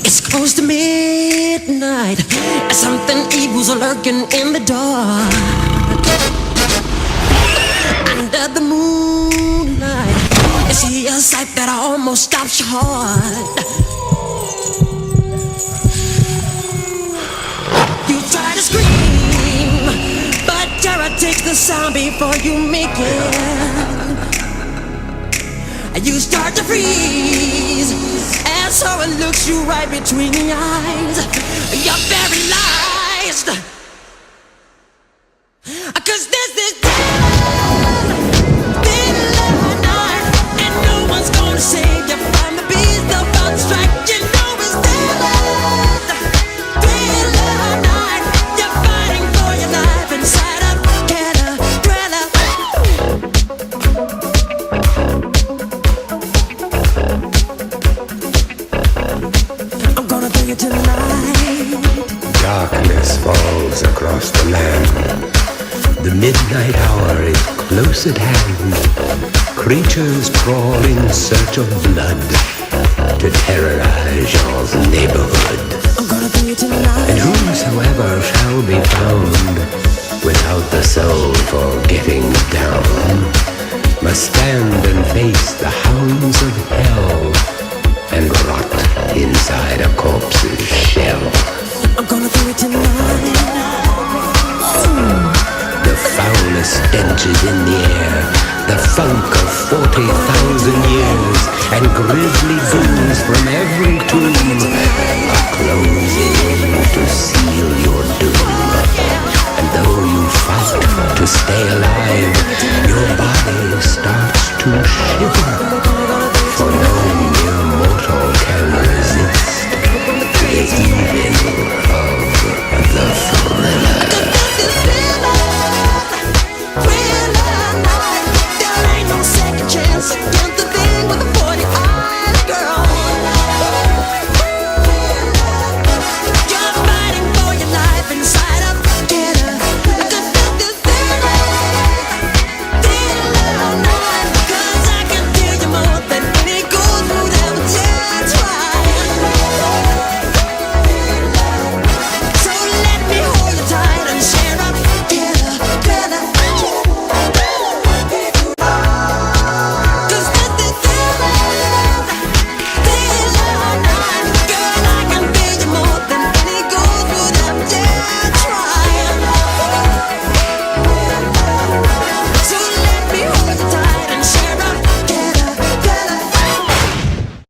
It's close to midnight. Something evil's lurking in the dark. Under the moonlight, you see a sight that almost stops your heart. You try to scream, but terror takes the sound before you make it. You start to freeze as horror looks you right between the eyes. You're paralyzed, 'cause there's this thin line, and no one's gonna save you from the beast about to strike. You know it's dead. Thriller night, you're fighting for your life inside a caterpillar. I'm gonna bring it to light. Darkness falls across the land. The midnight hour is close at hand. Creatures crawl in search of blood to terrorize your neighborhood. I'm gonna bring it to light. And whosoever shall be found without the soul for getting down must stand and face the hounds of hell and rot inside a corpse's shell. I'm gonna bring it to light. The foulest stench is in the air, the funk of 40,000 years, and grisly goons from every tomb